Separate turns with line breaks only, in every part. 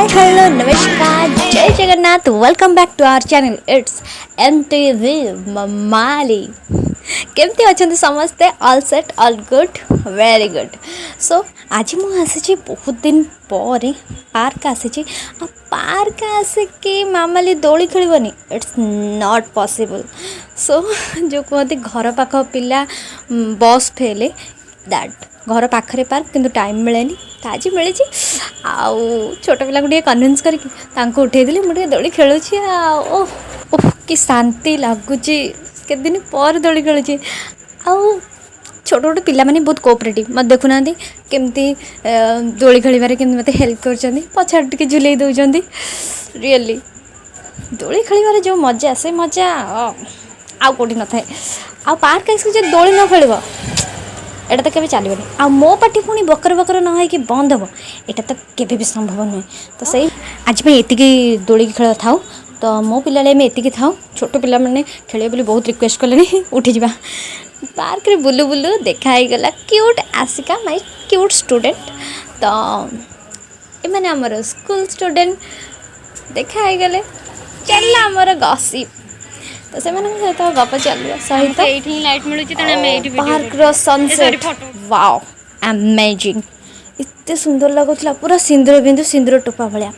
Hello नमस्कार जय Jagannath welcome back to our channel it's MTV ममाली केमती अच्छा समस्ते all set all good very good so आज मुझे बहुत दिन पर पार्क आसी पार्क आसिकी मामाली दोली खेलनी इट्स नॉट पॉसिबल सो जो कहते घर पाख पिला बस फेले दैट घर पाखे पार्क किंतु टाइम मिले तो आज मिली आउ छोट पिला को कन्विन्स करके उठेदी मुझे दोली खेलुँ ओह ओह कि शांति लगुच के दिन पर दोली खेलुची आउ छोट छोट पिला माने बहुत कोऑपरेटिव मत देखुना केमती दोली खेल मत हेल्प कर पछाड़ टे झुले दौरान रियली दोली खेल जो मजा से मजा आउ कौटी न था आ पार्क जो दोली न खेल एटा तो केबे चलबनी आ मो पार्टी पुणी बकर बकर न होइके बंद हम एटा तो केबे भी संभव नुहे तो सही आज मैं एतिकी दोली खेल था तो मो पिला में एतिकी था छोट पिला माने खेले बोली बहुत रिक्वेस्ट कले उठी जा पार्क रे बुलु बुलु देखा ही गला cute Asika my cute student तो ए माने हमर स्कूल स्टूडेंट देखा ही गले चलला हमर गॉसिप तो से सहित गप चलिए सहित
लाइट मिलूँ
पार्क रो सनसेट वाओ अमेजिंग इतने सुंदर लगुला पूरा सिंदूर बिंदु सिंदूर टोपा भाया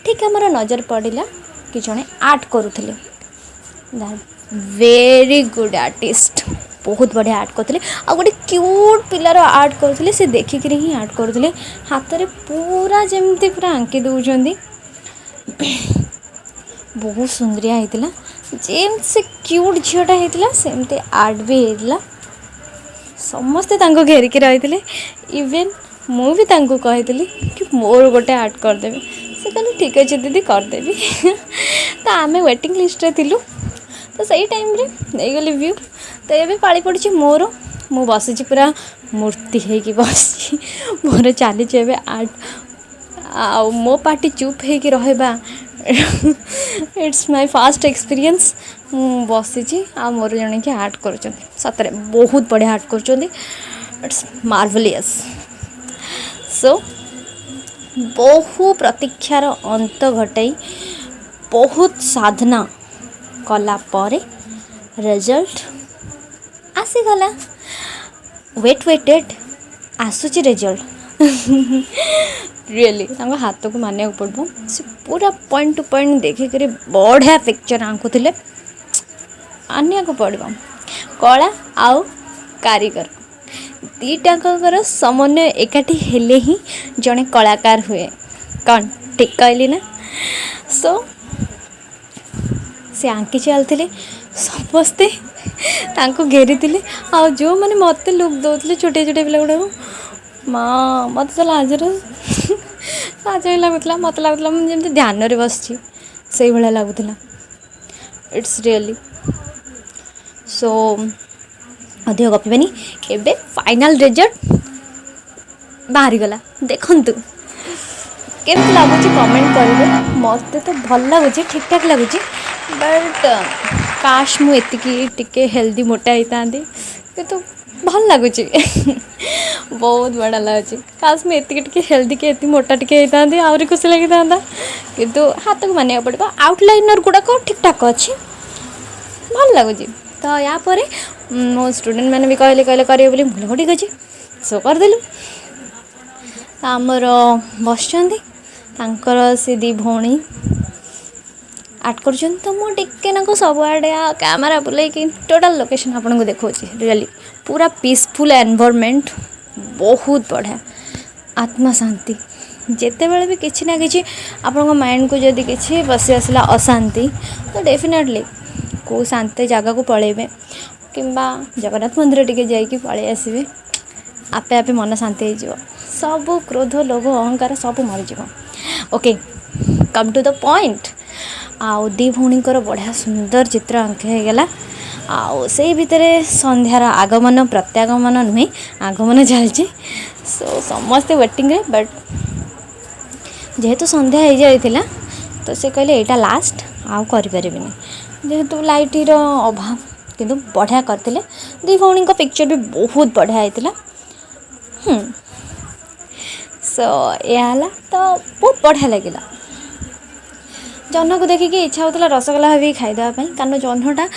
ठीक आमर नजर पड़ा कि जड़े आर्ट करुले वेरी गुड आर्टिस्ट बहुत बढ़िया आर्ट करते आ गोटे क्यूट पिलार आर्ट करुले से देखिक ही आर्ट करुले हाथ में पूरा जमती पूरा आंकी दौरान बहुत सुंदरिया होता जेम से क्यूट झीटा होता सेमती आर्ट भी होता समस्ते घेरिकी रही इवेन मुझे कही कि मोर गोटे आर्ट करदेवी से कहले ठीक अच्छे दीदी करदेवी तो आम वेटिंग लिस्ट रे थिलु तो सही टाइम रे नहीं गली व्यू तो ये पाली पड़ी मोर मु बसी पूरा मूर्ति होगी बस मोर चली आर्ट आ मो पार्टी चुप होगी रहा इट्स माय फर्स्ट एक्सपीरियंस बसी आ मोर जन कि आर्ट कर सतरे बहुत बढ़िया आर्ट कर इट्स मार्वेलियस सो बहु प्रतीक्षार अंत घटाई बहुत साधना कला पर रिजल्ट आसीगला वेट वेटेड आसूची रिजल्ट रियली हाथ को मानिया पड़ो से पूरा पॉइंट टू पॉइंट देखिक बढ़िया पिक्चर आंकुले आनिया को पड़ो कला आउ कारीगर दीटाकर समन्वय एकाठी हेले ही जड़े कलाकार हुए कौन ठीक कहली ना सो से आंकी चलते समस्ते घेरी आ जो मैंने मत लुक दौले छोटे छोटे पिला गुड़ा माँ मत तो लाज लाज ही लगुला मत लगुला जमी ध्यान रे बस से भाया लगुला इट्स रियली सो अधिक गपीबानी एबे फाइनल रिजल्ट बाहरी गला देखंतु केमती लगुच कमेंट करेंगे मत तो भल लगुच ठीक ठाक लगुच बट काश मु एतिकी हेल्दी मोटा होता कि भल लगुच बहुत बड़ा लगुच काश मुझे एतिकी हेल्दी के एति मोटा टी होता आहरी खुशी लगी था किंतु हाथ को मानिया पड़ो आउटलाइनर गुड़ाक ठीक ठाक अच्छे भल लगुच तो यापर मो स्टूडेंट मैंने भी कहले कहले करेंगे बोली मुझे ठीक अच्छे सो करदेलु आमर बस से दी भौणी आर्ट कर तो मुझे सब आड़े कैमेरा बुलाई टोटाल लोकेशन आपन को देखा रियली पूरा पीसफुल एनवायरनमेंट बहुत बढ़िया आत्मा शांति जिते बड़े भी किसी ना कि आपण माइंड को जदि किसी बसी आसला अशांति तो डेफिनेटली को शांति जगह को पलैबे किंबा जगन्नाथ मंदिर टिके जाइए पलि आसबे आपे आपे मन शांति हो सब क्रोध लोभ अहंकार सब मरीज okay come to the point आउ दी भौणीकर बढ़िया सुंदर चित्र अंकिगला आउ से भितर संध्यार आगमन प्रत्यागमन नुहे आगमन चलती सो समस्ते वेटिंग रे बट जेहेतु संध्या हो जाइला तो से कहले एटा लास्ट आउ करें जेहेतु लाइटर अभाव किंतु बढ़िया करते दी भौणी पिक्चर भी बहुत बढ़िया होता सो यह तो बहुत बढ़िया लगे जह्न को देखिए इच्छा होता रसगोला भाभी खाईदेवाई कारण जह्नटा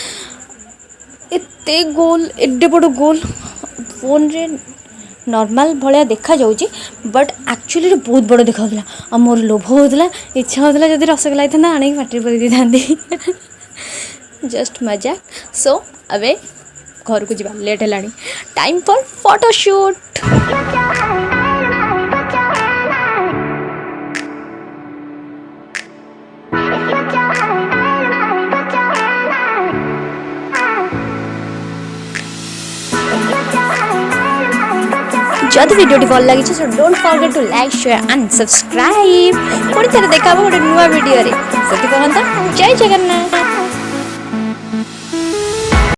एत गोल एडे बड़ गोल फोन रे नॉर्मल भाया देखा जाऊँगी बट एक्चुअली बहुत बड़ देखा आ मोर लोभ होता इच्छा होता जब रसगोला होता आने पार्टी पकई था जस्ट मजा सो अबे घर को जा लेट है टाइम फॉर फोटोशूट। जदि वीडियो भल लगी so don't forget to like share and subscribe. पुणी थे देखा गोटे नुआ वीडियो रे कहता जय जगन्नाथ।